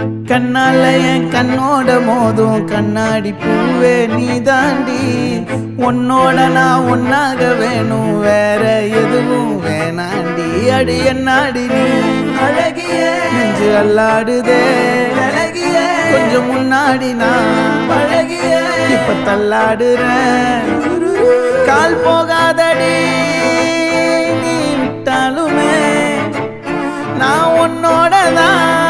கண்ணால என் கண்ணோட மோதும் கண்ணாடி பூவே நீ தாண்டி உன்னோட நான் ஒன்னாக வேணும் வேற எதுவும் வேணாண்டி அடி என்னாடி நீ அழகிய நெஞ்சு அல்லாடுதே அழகிய கொஞ்சம் முன்னாடி நான் அழகிய இப்ப தள்ளாடுறேன் கால் போகாதடி நீ விட்டாலுமே நான் உன்னோட தான்